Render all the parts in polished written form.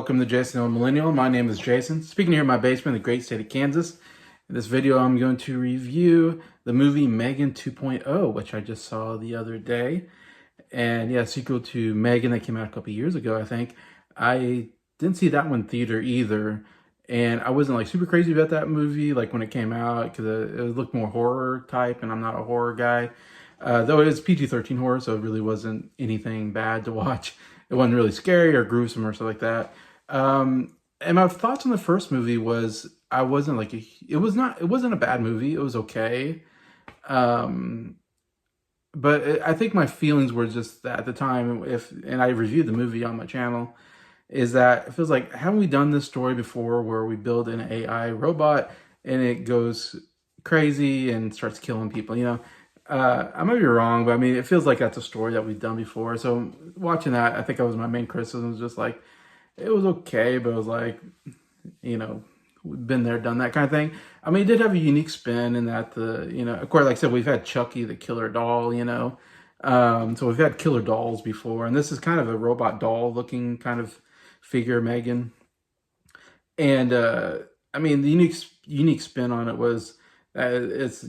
welcome to Jason the Millennial. My name is Jason. Speaking here in my basement in the great state of Kansas. In this video, I'm going to review the movie M3gan 2.0, which I just saw the other day. And yeah, sequel to M3gan that came out a couple years ago, I think. I didn't see that one in theater either. And I wasn't like super crazy about that movie like when it came out because it looked more horror type and I'm not a horror guy. Though it is PG-13 horror, so it really wasn't anything bad to watch. It wasn't really scary or gruesome or stuff like that. And my thoughts on the first movie was I wasn't like it wasn't a bad movie. It was okay. But I think my feelings were just that at the time, and I reviewed the movie on my channel, is that it feels like, haven't we done this story before where we build an AI robot and it goes crazy and starts killing people, I might be wrong, but I mean, it feels like that's a story that we've done before. So watching that, I think that was my main criticism, was just like, it was okay, but it was like, we've been there, done that kind of thing. I mean, it did have a unique spin in that of course, like I said, we've had Chucky, the killer doll, so we've had killer dolls before, and this is kind of a robot doll looking kind of figure, M3gan. And I mean, the unique spin on it was that it's,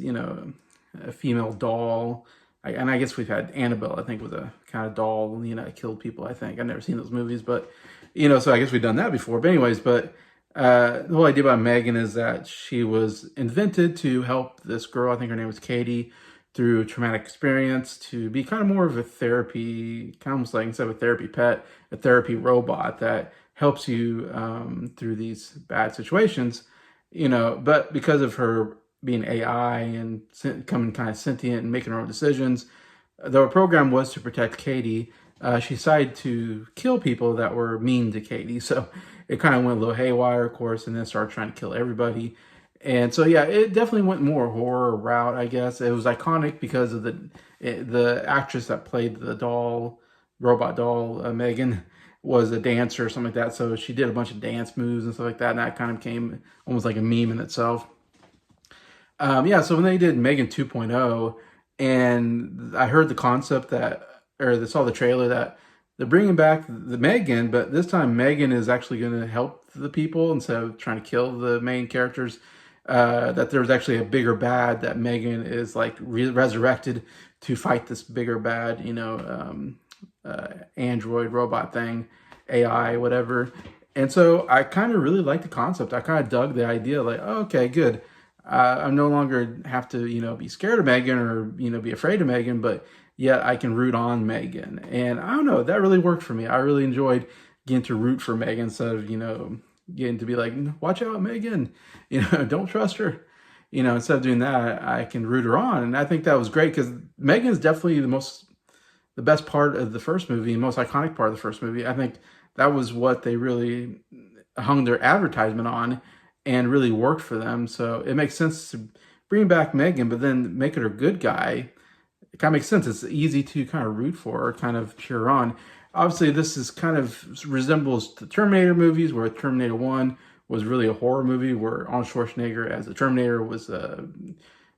a female doll. And I guess we've had Annabelle, I think, was a kind of doll, that killed people, I think. I've never seen those movies, but, so I guess we've done that before. But anyways, the whole idea about M3gan is that she was invented to help this girl, I think her name was Katie, through a traumatic experience, to be kind of more of a therapy, kind of almost like, instead of a therapy pet, a therapy robot that helps you through these bad situations, but because of her being AI and becoming kind of sentient and making her own decisions, though her program was to protect Katie, she decided to kill people that were mean to Katie. So it kind of went a little haywire, of course, and then started trying to kill everybody. And so, yeah, it definitely went more horror route, I guess. It was iconic because of the actress that played the doll, robot doll, M3gan, was a dancer or something like that. So she did a bunch of dance moves and stuff like that, and that kind of became almost like a meme in itself. Yeah, so when they did M3gan 2.0, and I heard the concept saw the trailer that they're bringing back the M3gan, but this time M3gan is actually going to help the people instead of trying to kill the main characters. That there's actually a bigger bad, that M3gan is like resurrected to fight this bigger bad, android robot thing, AI, whatever. And so I kind of really like the concept. I kind of dug the idea, like, oh, okay, good. I no longer have to, be scared of M3gan or, be afraid of M3gan, but yet I can root on M3gan. And I don't know, that really worked for me. I really enjoyed getting to root for M3gan instead of, getting to be like, watch out, M3gan, don't trust her. Instead of doing that, I can root her on. And I think that was great because M3gan is definitely the best part of the first movie, the most iconic part of the first movie. I think that was what they really hung their advertisement on and really worked for them. So it makes sense to bring back M3gan, but then make her a good guy. It kind of makes sense. It's easy to kind of root for or kind of cheer on. Obviously, this is kind of resembles the Terminator movies, where Terminator 1 was really a horror movie, where Arnold Schwarzenegger as the Terminator was a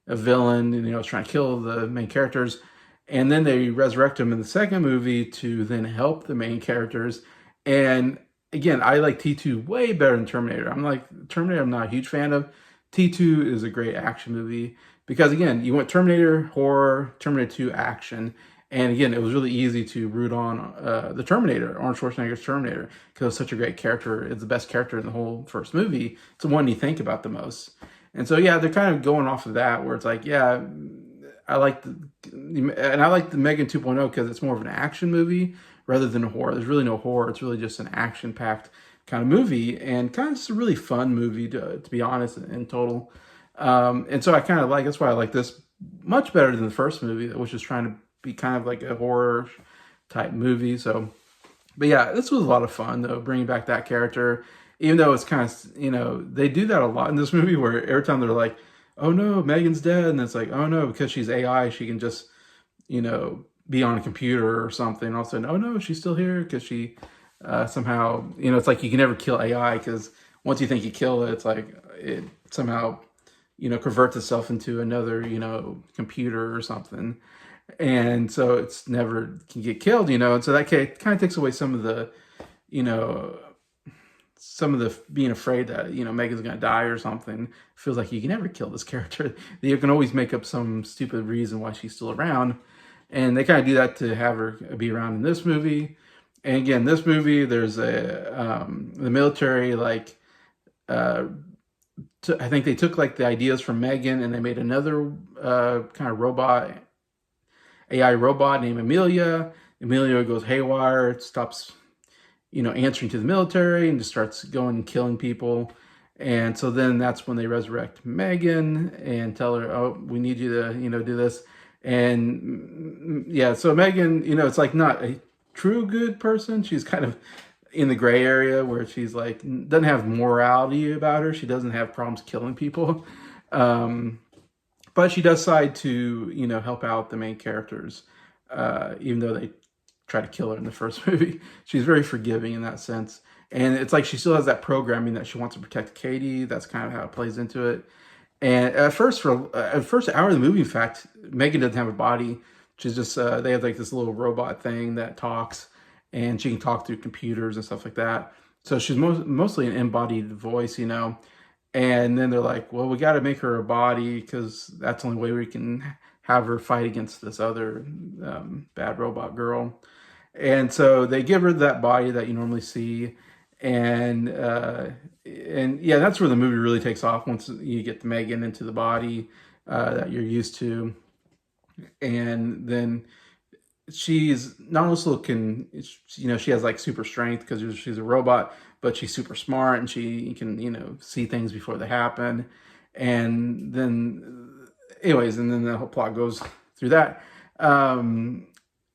villain and, was trying to kill the main characters. And then they resurrect him in the second movie to then help the main characters. And again, I like T2 way better than Terminator. I'm not a huge fan of. T2 is a great action movie because, again, you went Terminator horror, Terminator 2 action. And again, it was really easy to root on the Terminator, Arnold Schwarzenegger's Terminator, because it's such a great character. It's the best character in the whole first movie. It's the one you think about the most. And so, yeah, they're kind of going off of that, where it's like, yeah, I like the M3gan 2.0 because it's more of an action movie rather than a horror. There's really no horror. It's really just an action-packed kind of movie, and kind of just a really fun movie, to be honest, in total. And so I kind of that's why I like this much better than the first movie, which is trying to be kind of like a horror type movie. So, but yeah, this was a lot of fun, though, bringing back that character, even though it's kind of, they do that a lot in this movie, where every time they're like, oh no, M3gan's dead, and it's like, oh no, because she's AI, she can just, be on a computer or something. All of a sudden, oh no, she's still here because she somehow, it's like you can never kill AI, because once you think you kill it, it's like it somehow, converts itself into another, computer or something. And so it's never can get killed, and so that kind of takes away some of the, some of the being afraid that, you know, Megan's gonna die or something, feels like you can never kill this character. You can always make up some stupid reason why she's still around. And they kind of do that to have her be around in this movie. And again, this movie, there's the military, like, I think they took like the ideas from Megan and they made another kind of robot, AI robot named Amelia. Amelia goes haywire, stops, you know, answering to the military and just starts going and killing people. And so then that's when they resurrect Megan and tell her, oh, we need you to, you know, do this. And yeah, so Megan, you know, it's like not a true good person. She's kind of in the gray area where she's like, doesn't have morality about her. She doesn't have problems killing people. But she does decide to, you know, help out the main characters, even though they try to kill her in the first movie. She's very forgiving in that sense. And it's like she still has that programming that she wants to protect Katie. That's kind of how it plays into it. And at first hour of the movie, in fact, Megan doesn't have a body. She's just, they have like this little robot thing that talks, and she can talk through computers and stuff like that. So she's mostly an embodied voice, you know. And then they're like, well, we got to make her a body because that's the only way we can have her fight against this other bad robot girl. And so they give her that body that you normally see. And yeah, that's where the movie really takes off once you get Megan into the body that you're used to. And then she's not also can, you know, she has like super strength because she's a robot, but she's super smart and she can, you know, see things before they happen. And then, anyways, and then the whole plot goes through that.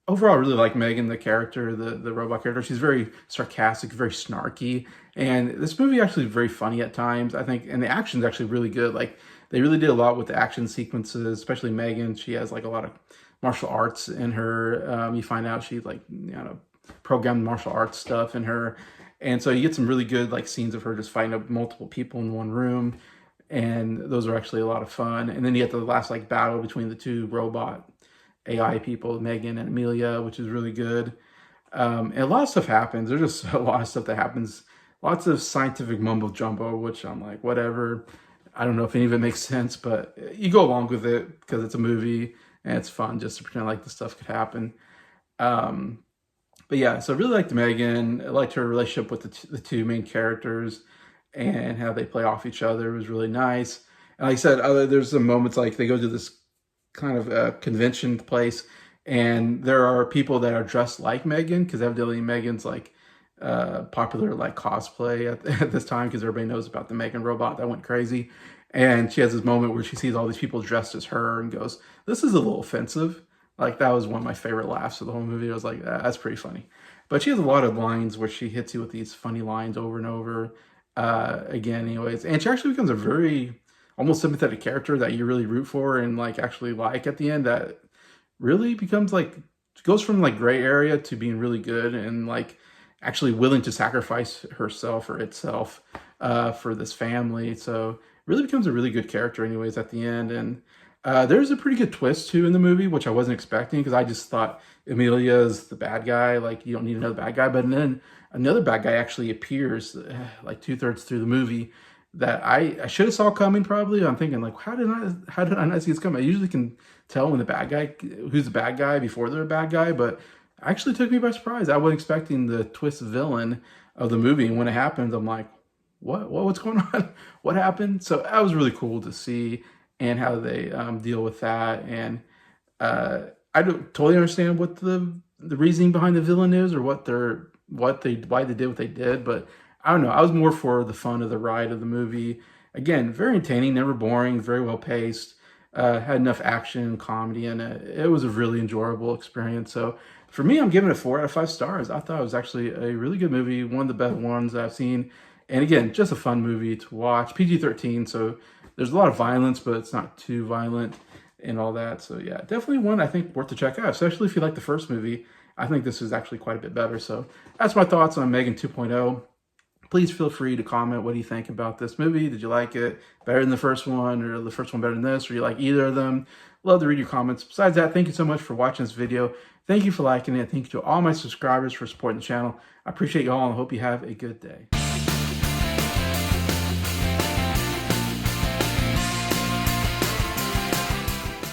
Overall, I really like Megan, the character, the robot character. She's very sarcastic, very snarky. And this movie actually is very funny at times, I think. And the action's actually really good. Like, they really did a lot with the action sequences, especially Megan. She has, like, a lot of martial arts in her. You find out she, like, you know, programmed martial arts stuff in her. And so you get some really good, like, scenes of her just fighting up multiple people in one room. And those are actually a lot of fun. And then you get the last, like, battle between the two robot AI people, Megan and Amelia, which is really good. And a lot of stuff happens. There's just a lot of stuff that happens. Lots of scientific mumbo jumbo, which I'm like, whatever. I don't know if any of it makes sense, but you go along with it because it's a movie and it's fun just to pretend like this stuff could happen. But yeah, so I really liked Megan. I liked her relationship with the two main characters and how they play off each other. It was really nice. And like I said, there's some moments like they go to this kind of a convention place and there are people that are dressed like Megan because evidently Megan's like popular like cosplay at this time because everybody knows about the Megan robot that went crazy. And she has this moment where she sees all these people dressed as her and goes, this is a little offensive. Like, that was one of my favorite laughs of the whole movie. I was like, that's pretty funny. But she has a lot of lines where she hits you with these funny lines over and over again, anyways. And she actually becomes a very almost sympathetic character that you really root for and like actually like at the end, that really becomes like, goes from like gray area to being really good and like actually willing to sacrifice herself or itself for this family. So really becomes a really good character anyways at the end. And there's a pretty good twist too in the movie, which I wasn't expecting because I just thought Amelia is the bad guy. Like, you don't need another bad guy. But then another bad guy actually appears like 2/3 through the movie that I should have saw coming probably. I'm thinking like, how did I not see this coming? I usually can tell when who's the bad guy before they're a bad guy, but it actually took me by surprise. I wasn't expecting the twist villain of the movie. And when it happens, I'm like, what's going on? What happened? So that was really cool to see and how they deal with that. And I don't totally understand what the reasoning behind the villain is or why they did what they did, but I don't know. I was more for the fun of the ride of the movie. Again, very entertaining, never boring, very well paced, had enough action, comedy in it. It was a really enjoyable experience. So for me, I'm giving it 4 out of 5 stars. I thought it was actually a really good movie, one of the best ones I've seen. And again, just a fun movie to watch. PG-13, so there's a lot of violence, but it's not too violent and all that. So yeah, definitely one I think worth to check out, especially if you like the first movie. I think this is actually quite a bit better. So that's my thoughts on M3gan 2.0. Please feel free to comment. What do you think about this movie? Did you like it better than the first one, or the first one better than this, or you like either of them? Love to read your comments. Besides that, thank you so much for watching this video. Thank you for liking it. Thank you to all my subscribers for supporting the channel. I appreciate you all and I hope you have a good day.